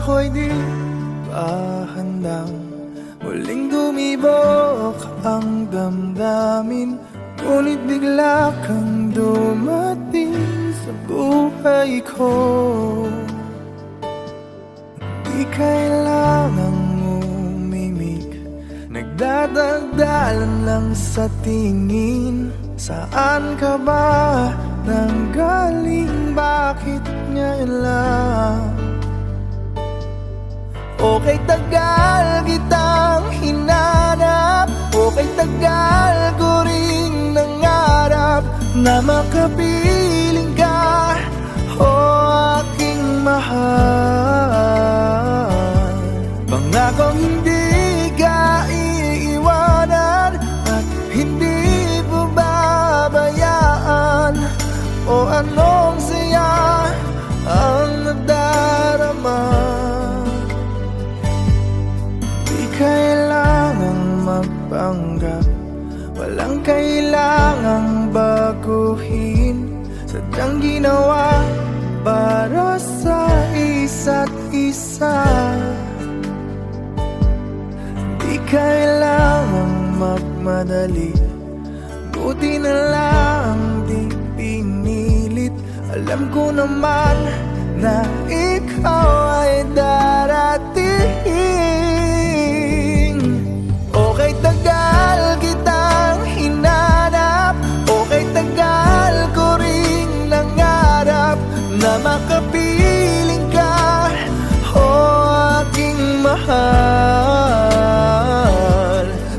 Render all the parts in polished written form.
ako'y di pa handang muling dumibok ang damdamin. Ngunit bigla kang dumating sa buhay ko. Di kailangang umimik, nagdadagdalan lang sa tingin. Saan ka ba nanggaling? Bakit ngayon lang? Okay, tagal kitang hinanap. Okay, tagal ko rin nangarap na makapiling ka, o aking mahal. Pangakong hindi ka iiwanan at hindi babayaan. O anong saya ang nadarama. Di kailangang magpanggap, walang kailangang baguhin. Sadyang ginawa para sa isa't isa. Di kailangang magmadali, buti na lang di pinilit. Alam ko naman na ikaw ay darating. Okay, tagal kitang hinanap. Okay, tagal ko rin nangarap na makapiling ka, o aking mahal.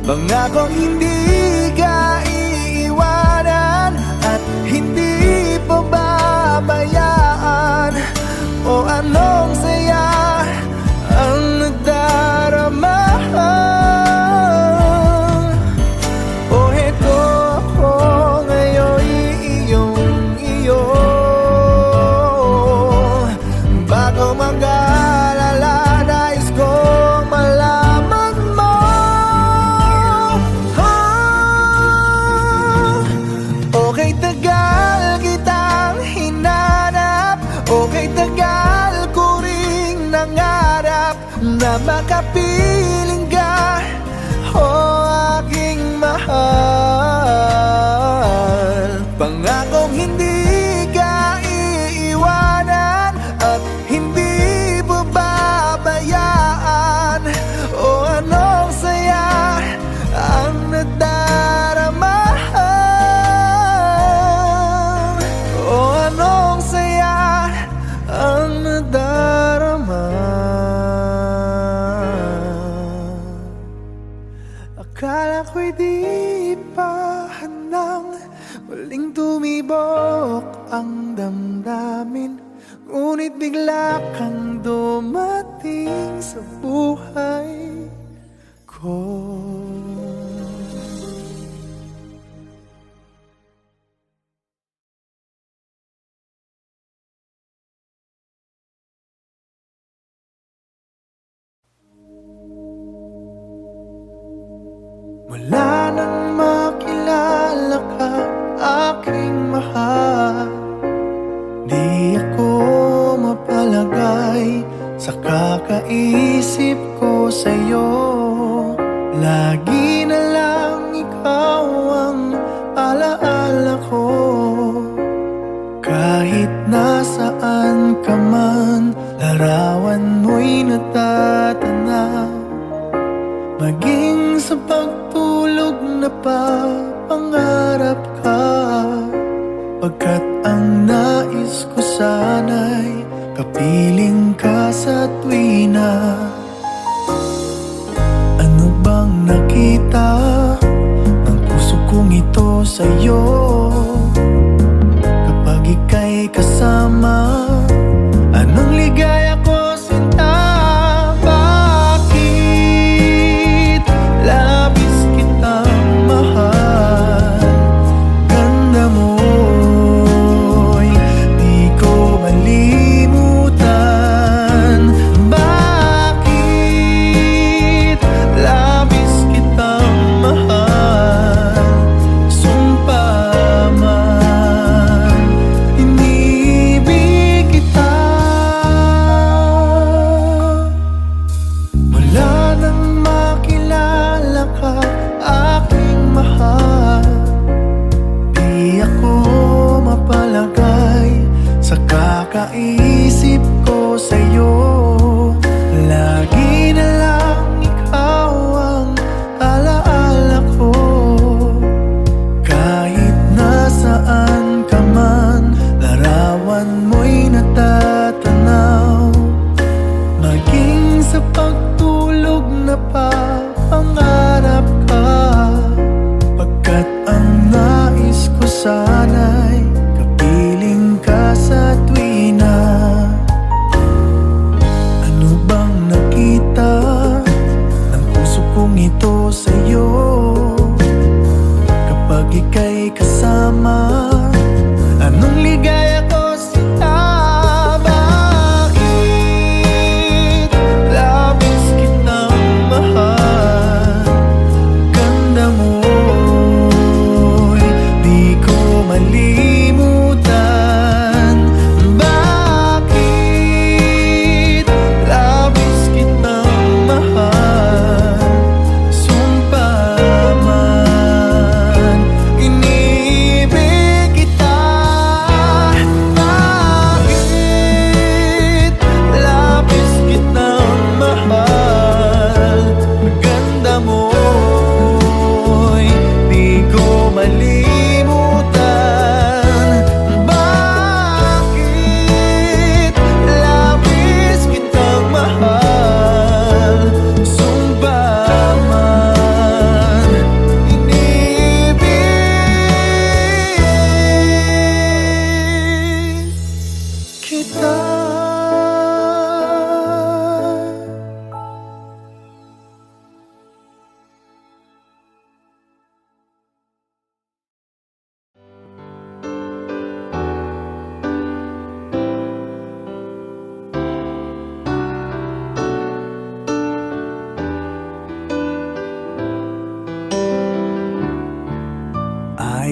Pangakong hindi ka iiwanan at hindi pababayaan. O anong saya ang nadarama. O heto ako ngayon, iyong-iyo. Bago mag-alala, nais kong malaman mo. Okay, tagal kitang hinanap. Okay, tagal ko ring nangarap na makapiling ka, o aking mahal. Pangakong hindi ka iiwanan at hindi babayaan. O anong saya ang nadarama. O anong saya ang nadarama. Akala ko'y di pa handang muling tumibok ang damdamin. Ngunit bigla kang dumating sa buhay ko. Mula nang makilala ka, aking mahal, di ako mapalagay sa kakaisip ko sa'yo. Lagi na lang ikaw ang alaala ko. Kahit nasaan ka man, larawan mo'y natatanaw. Maging sa pagtulog na pangarap ka, pagkat ang nais ko sana'y kapiling ka sa tuwina. Ano bang nakita ng puso kong ito sa'yo? Kapag ika'y kasama, anong ligaya ko sinta. Bakit labis kitang mahal? Ganda mo'y di ko malimutan. Bakit labis kitang mahal? Sumpa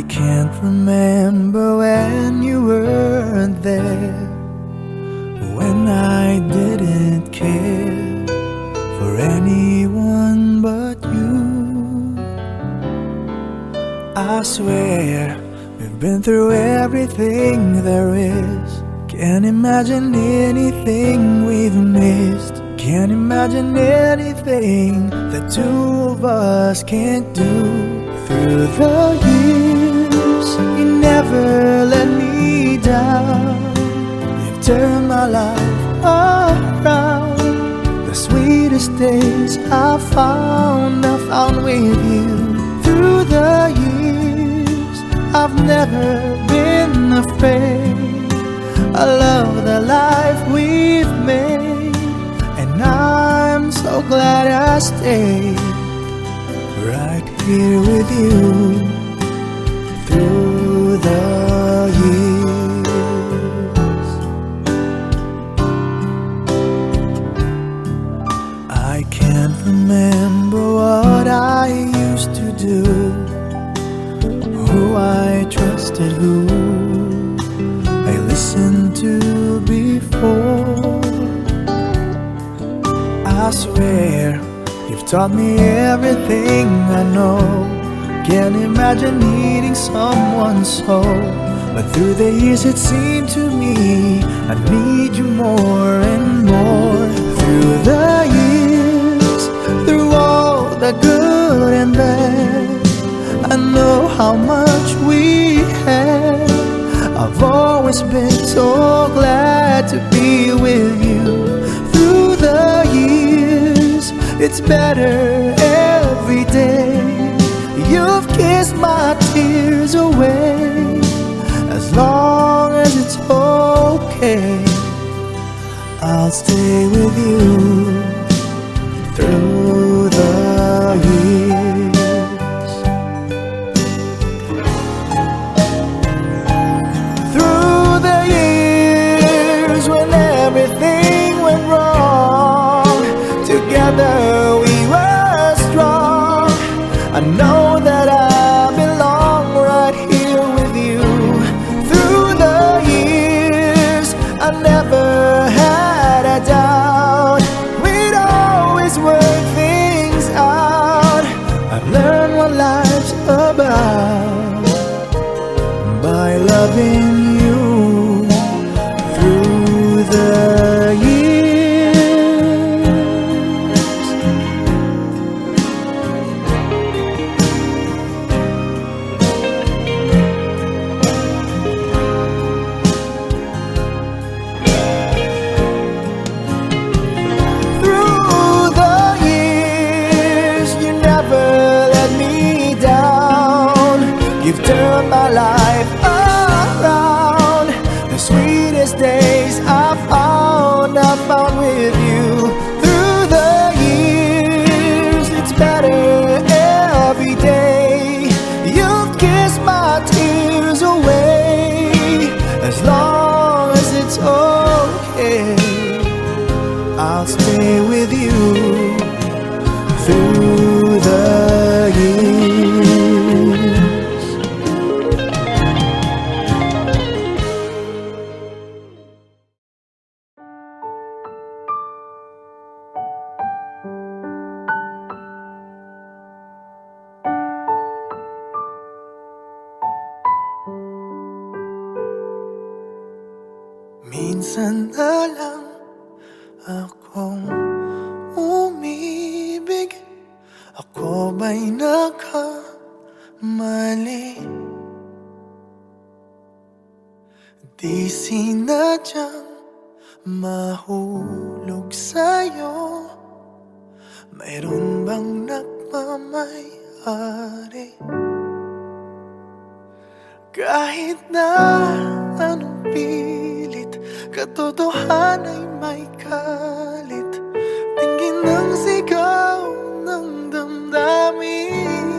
I can't remember when you weren't there, when I didn't care for anyone but you. I swear we've been through everything there is. Can't imagine anything we've missed. Can't imagine anything the two of us can't do. Through the years, you never let me down. You've turned my life around. The sweetest days I found with you. Through the years, I've never been afraid. I love the life we've made, and I'm so glad I stayed right here with you through the years. I can't remember what I used to do, who I trusted, who I listened to before. I swear you've taught me everything I know. Can't imagine needing someone so. But through the years it seemed to me I need you more and more. Through the years, through all the good and bad, I know how much we had. I've always been so glad to be with you. Through the years, it's better every day. You've kissed my tears away. As long as it's okay, I'll stay with you through the years. Through the years when everything went wrong, together we were strong. I know that I belong right here with you. Through the years, I never had a doubt. We'd always work things out. I've learned what life's about by loving you through the years. You've turned my life around. The sweetest days I found with you. Through the years, it's better every day. You've kissed my tears away. As long as it's okay, I'll stay with you through the years. Minsan na lang akong umibig. Ako ba'y nagkamali? Di sinadyang mahulog sa'yo. Mayroon bang nagmamay-ari? Kahit na anong pilit, katotohanan ay may kalit. Tingin ng sigaw ng damdamin.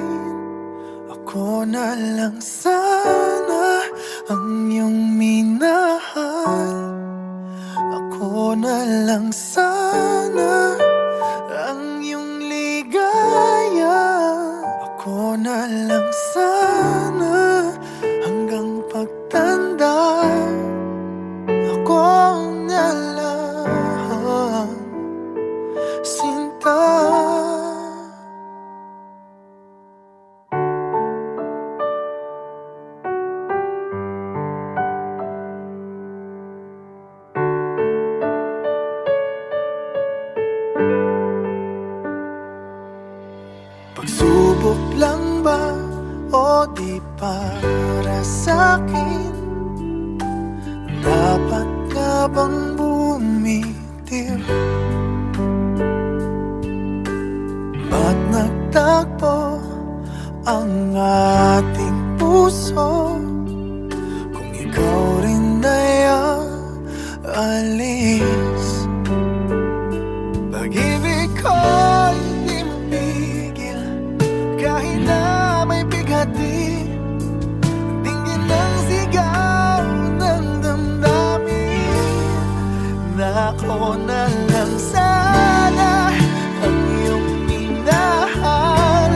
Ako na lang sana ang iyong minahal. Ako na lang sana ang iyong ligaya. Ako na lang sana Pagsubok lang ba o di para sa'kin? Dapat ka bang bumitiw? Ba't nagtagpo ang ating puso kung ikaw rin ay aalis? Pag-ibig ko'y di mapigil kahit na may bighati. Tingin ang sigaw ng damdamin na ako na lang sana ang iyong minahal.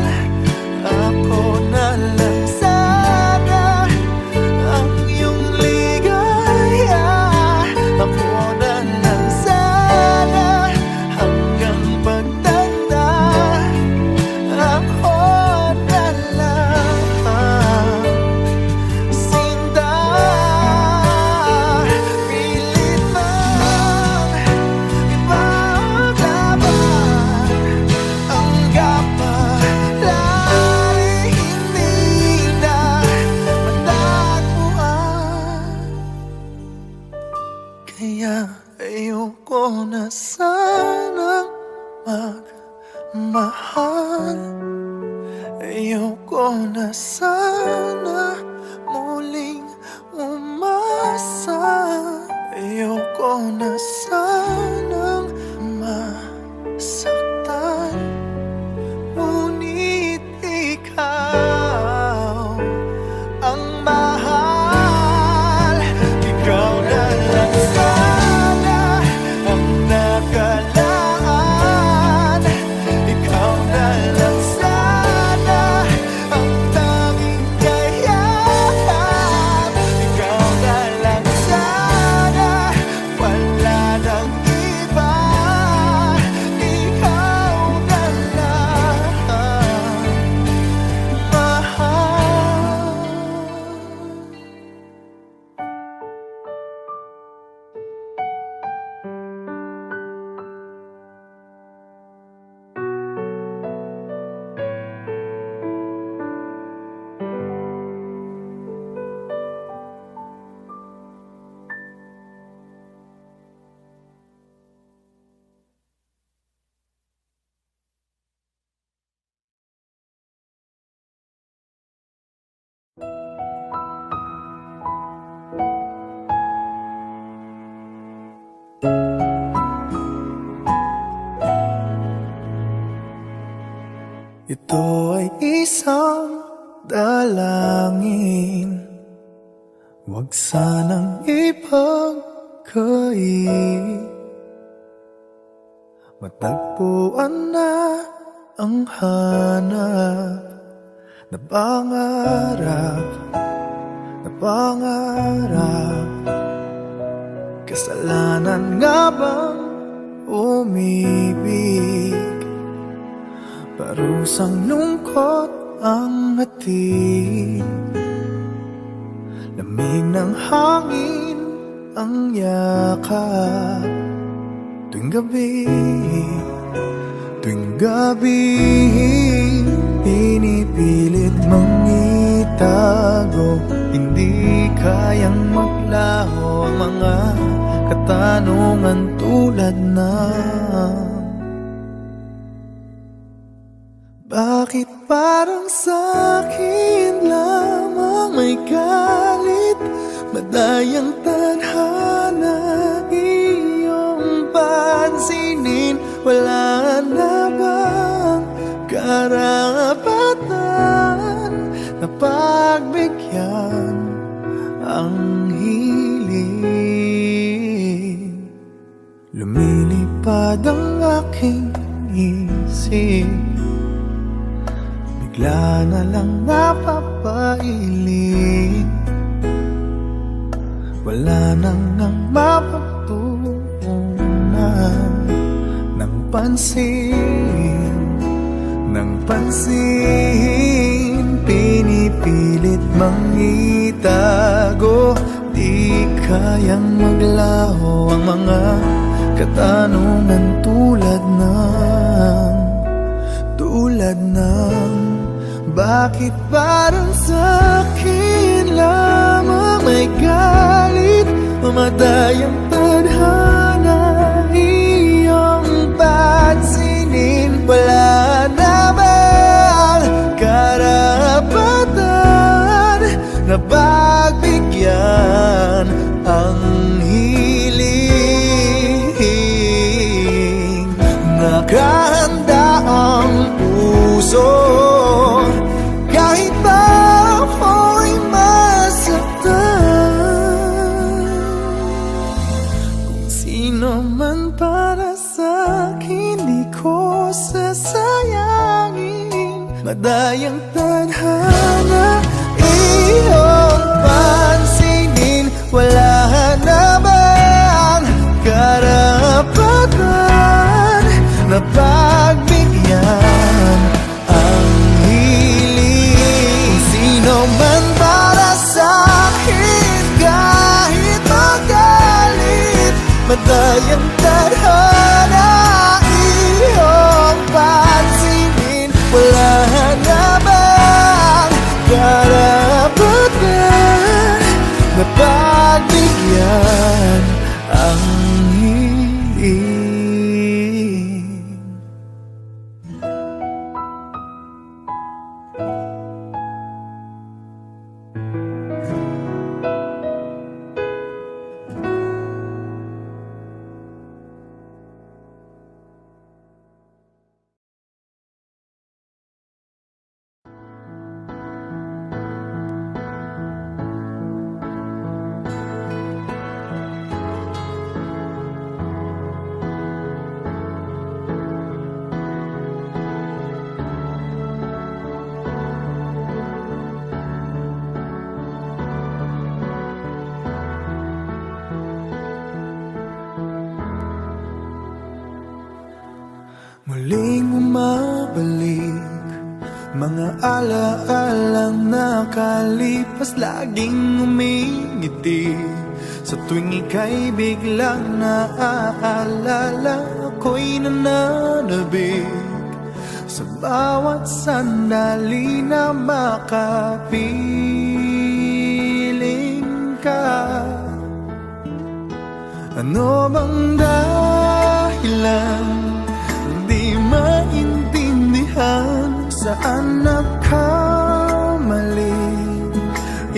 Ako na lang sana ang iyong ligaya. Ako na lang sana hanggang pagtanda. Ako na lang sinta. Pilit mang ipaglaban ang kapalaran, hindi na matagpuan. Kaya ayoko na sanang magmahal. Ayoko na sana muling umasa. Ayoko na sanang masaktan. Ngunit ikaw ang mahal. Ikaw na lang sana ang nakalaan. Ikaw na lang sana ang tanging kayahan. Ikaw na lang sana, wala nang iba. Ikaw na lang mahal. Ito ay isang dalangin, huwag sanang ipagkait. Matagpuan na ang hanap na pangarap, na pangarap. Kasalanan nga bang umibig? Parusang lungkot ang hatid. Lamig ng hangin ang yakap. Tuwing gabi, tuwing gabi, pinipilit mang itago. Hindi kayang maglaho ang mga katanungan tulad ng bakit parang sa'kin lamang may galit? Madayang tadhana iyong pansinin. Wala na bang karapatan na pagbigyan ang hiling? Lumilipad ang aking isip, bigla na lang napapailing. Wala nang ang mapagtuunan ng pansin, ng pansin. Pinipilit mang itago, di kayang maglaho ang mga katanungan tulad ng Bakit parang sa'kin lamang may galit? Mamatay ang tadhana, iyong pansinin. Wala na bang karapatan na pagbigyan ang hiling? Nakahanda ang puso kahit pa ako'y masaktan. Kung sino man para sa'kin, di ko sasayangin. Madayang tadhana, iyong pansinin. Wala na bang karapatan na pagbigyan ang hiling? Sino man para sa'kin, kahit magalit. Madayang tadhana, iyong pansinin. Wala na bang karapatan na pagbigyan ang hiling? Muling umabalik mga alaalang nakalipas, laging umingiti sa tuwing ika'y biglang naaalala. Ako'y nananabik sa bawat sandali na makapiling ka. Ano bang dahilan? Di maintindihan saan nagkamali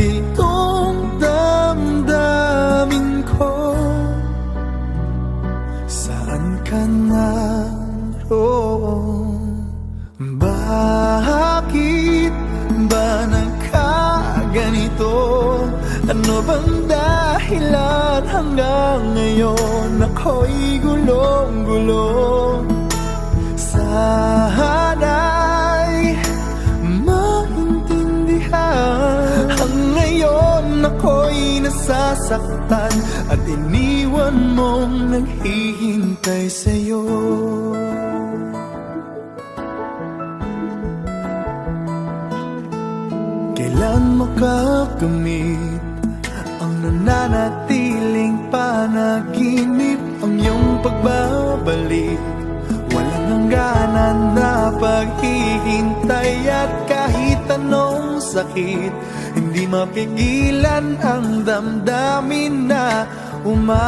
itong damdamin ko. Saan ka naroon? Bakit ba nagkaganito? Ano bang dahilan hanggang ngayon ako'y gulong-gulong? Sana'y maintindihan. Ang ngayon ako'y nasasaktan at iniwan mong naghihintay sa'yo. Kailan makakamit ang nananatiling panaginip? Ang iyong pagbabalik, walang hangganan na paghihintay. At kahit anong sakit, hindi mapigilan ang damdamin na umaasa.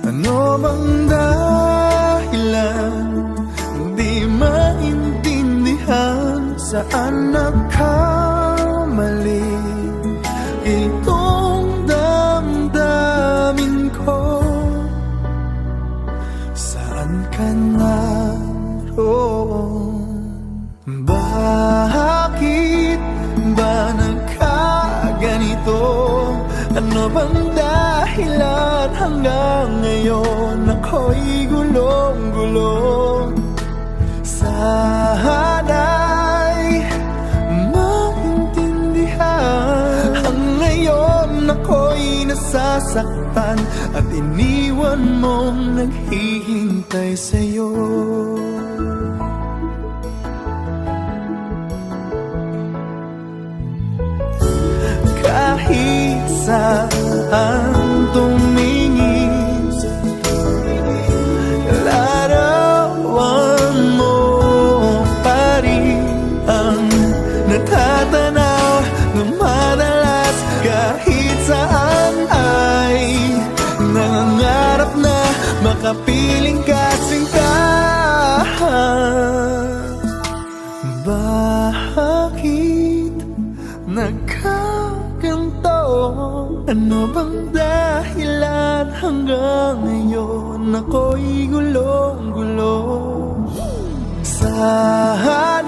Ano bang dahilan? Di maintindihan saan nagkamali itong damdamin ko. Saan ka naroon? Bakit ba nagkaganito? Ano bang dahilan hanggang ngayon ako'y gulong-gulong? Sana'y maintindihan. Ang ngayon ako'y nasasaktan at iniwan mong naghihintay sa'yo. Kahit saan tumingin, larawan makapiling ka sinta. Bakit nagkaganto? Ano bang dahilan hanggang ngayon ako'y gulong-gulo? Sana'y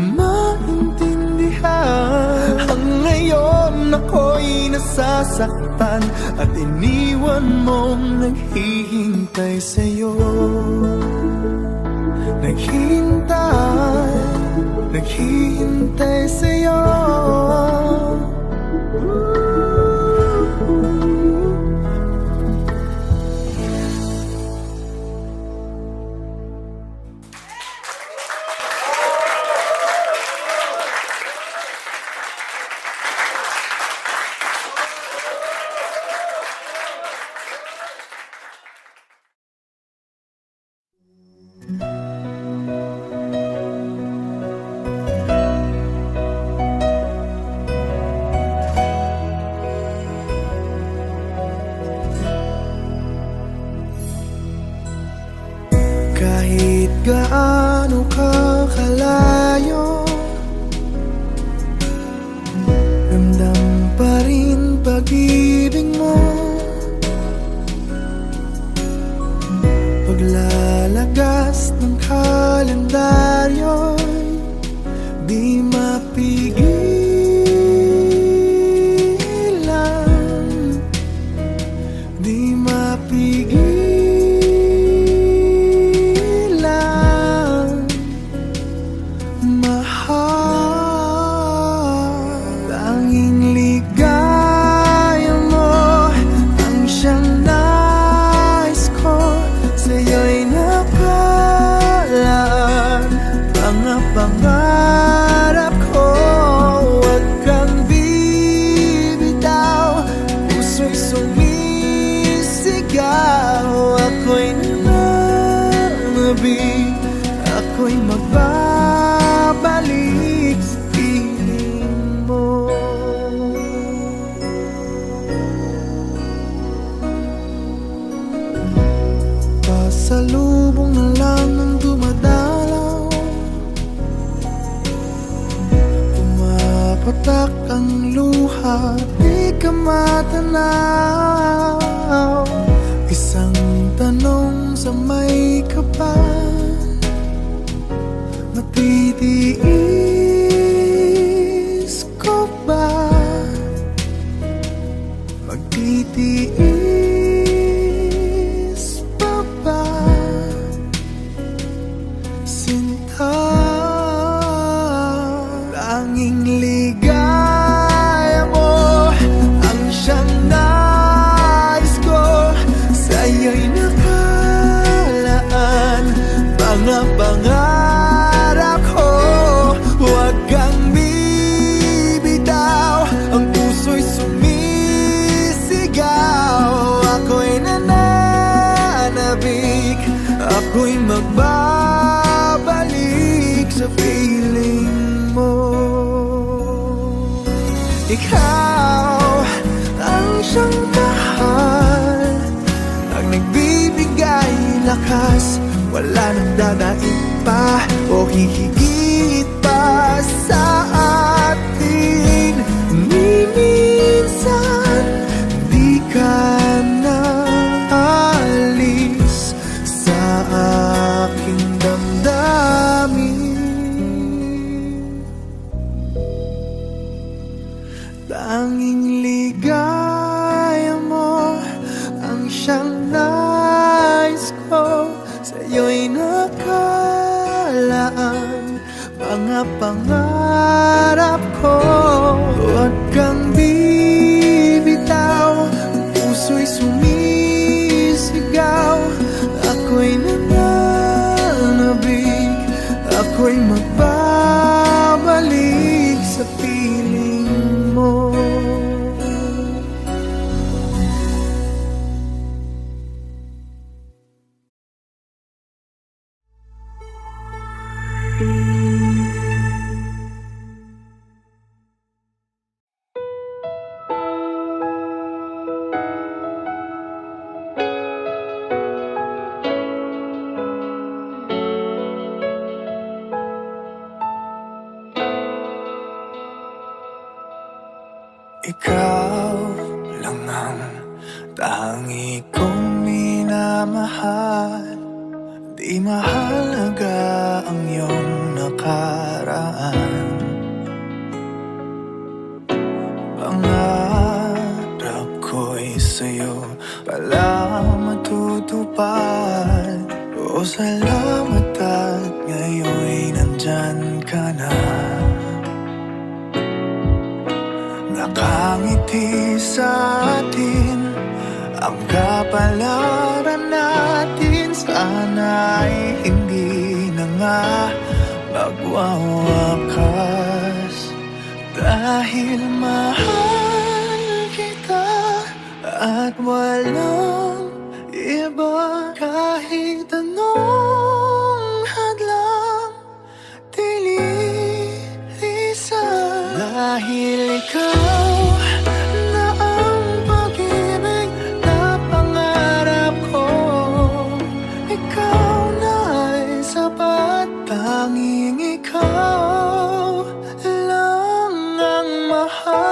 maintindihan. Ang ngayon ako'y nasasaktan at iniwan mong naghihintay sa'yo. Naghihintay sa'yo. Kahit gaano ka kalayo, ramdam pa rin pag-ibig mo. Paglalagas ng kalendaryo, di mapigilan, di mapigilan. Pangarap ko, huwag kang bibitaw. Puso'y sumisigaw. Ako'y nananabik, ako'y magbabalik sa piling mo. Pasalubong na lang ng dumadalaw, patak ang luha, di ka matanaw. Isang tanong sa may kapal, matitiis ko ba? Magtitiis pa ba? Sinta, tanging ligaya mo ang siyang nais ko. Sa'yo'y nakalaan mga pangarap ko. Huwag kang bibitaw, ang puso'y sumisigaw. Ako'y nananabik, ako'y magbabalik sa feeling mo. Ikaw ang siyang mahal, ang nagbibigay lakas. Wala nang dadaig pa o hihigit pa sa atin. Ni minsan di ka na alis sa aking damdamin. Tanging ligaya mo ang siyang nais ko. Sa'yo'y nakalaan mga pangarap ko. Huwag kang bibitaw, ang puso'y sumisigaw. Ako'y nananabik, ako'y magbabalik sa piling mo. lahat. Di mahalaga ang iyong nakaraan. Pangarap ko'y sa'yo pala matutupad. O salamat at ngayon'y nandyan ka na. Nakangiti sa atin ang kapalaran natin. Sana'y hindi na nga magwawakas. Dahil mahal kita at walang iba. Kahit anong hadlang dililisan. Dahil ikaw na ang pag-ibig na pangarap ko. Ikaw na ay sapat. Tanging ikaw lang ang mahal.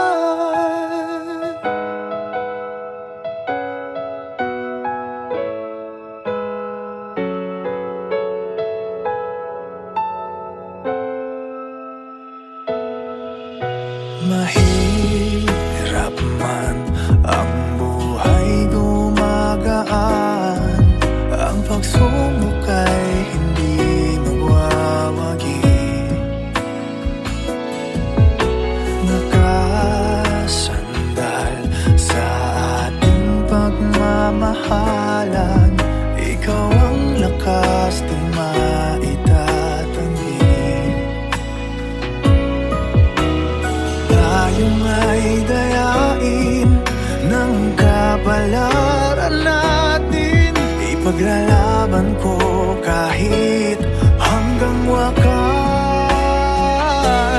Mahirap man ang buhay, gumagaan. Ang pagsubok ay hindi magwawagi. Nakasandal sa ating pagmamahalan. Ikaw ang lakas di maitatanggi. Tayo ay dayain ng kapalaran natin. Ipaglalaban ko kahit hanggang wakas.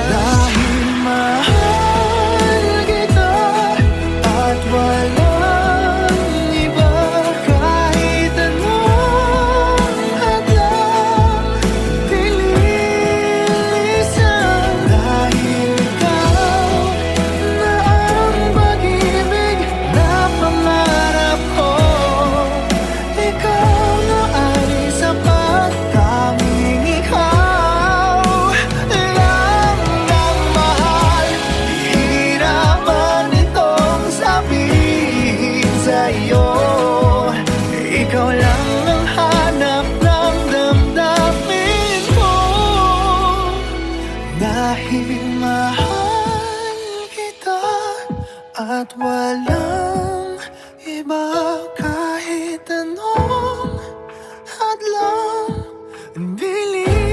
Dahil mahal kita at walang iba. Kahit anong hadlang dililisan. Dahil ikaw na ang pag-ibig na pangarap ko. Ikaw na ay sapat. Tanging ikaw lang ang mahal. Hihirapan itong sabihin sa'yo. Ikaw lang ang hanap ng damdamin ko. Dahil mahal kita at walang iba. Kahit anong hadlang dililisan.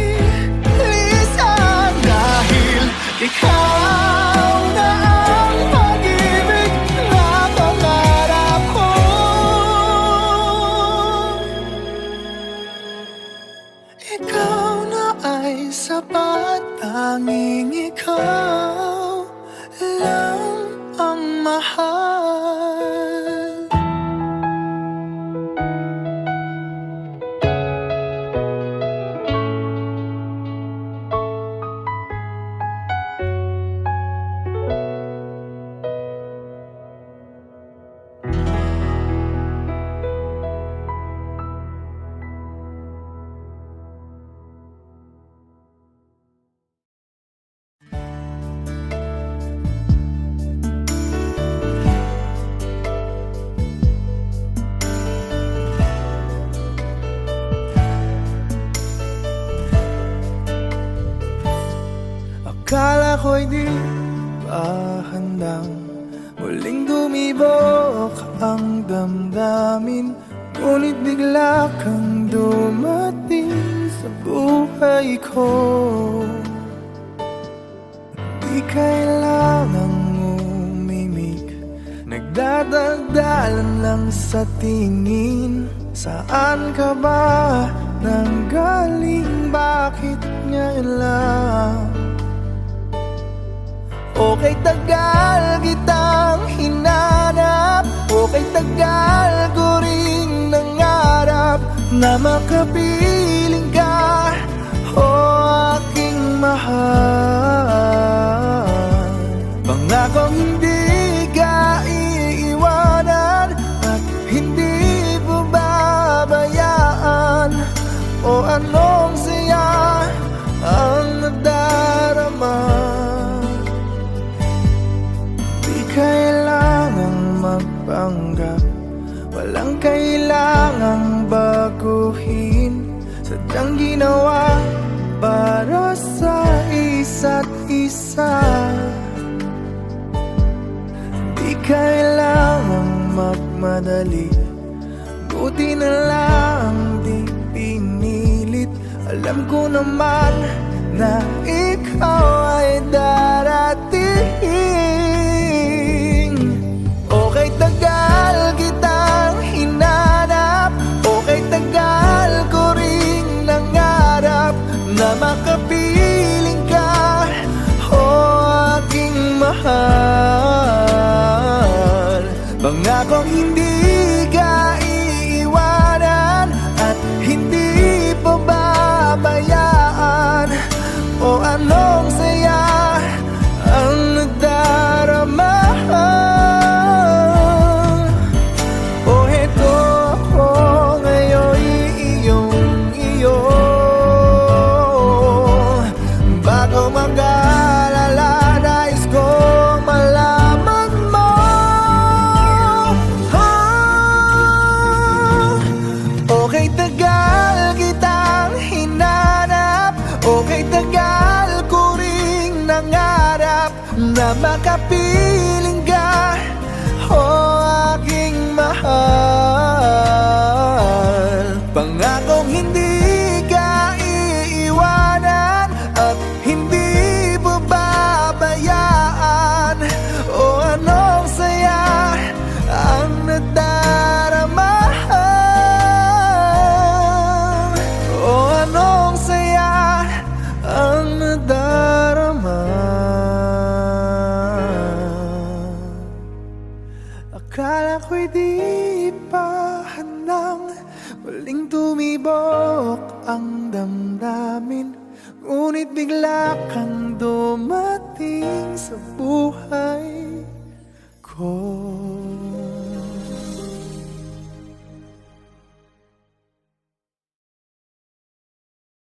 Dahil ikaw na ang pag-ibig na pangarap ko. Ikaw na ay sapat. Tanging ikaw lang ang mahal. Akala ko'y di pa handang muling dumibok ang damdamin. Ngunit bigla kang dumating sa buhay ko. Di kailangang umimik, nagdadagdalan lang sa tingin. Saan ka ba nanggaling? Bakit ngayon lang? Okay, tagal kitang hinanap. Okay, tagal ko rin nangarap na makapiling ka, o aking mahal. Pangakong hindi ka iiwanan at hindi mo babayaran. O anong saya ang nadarama. Di kailangang magpanggap, walang kailangang baguhin. Sadyang ginawa para sa isa't isa. Di kailangang magmadali, buti na lang di pinilit. Alam ko naman na ikaw ay darating. Okay, tagal kitang hinanap, okay, tagal ko ring nangarap na makapiling ka, o aking mahal. Pangakong hindi ka iiwanan at hindi pababayaan. O anong saya ang nadarama. O heto ako ngayon iyong-iyo. Bago mag-alala, nais kong malaman mo. Okay, tagal kitang hinanap, okay, tagal ko ring nangarap na makapiling ka, o aking mahal. Pangakong hindi ka iiwanan at hindi pababayaan. O anong saya ang nadarama. O anong saya ang nadarama. Akala ko'y di pa handang muling tumibok ang damdamin, ngunit bigla kang dumating sa buhay ko.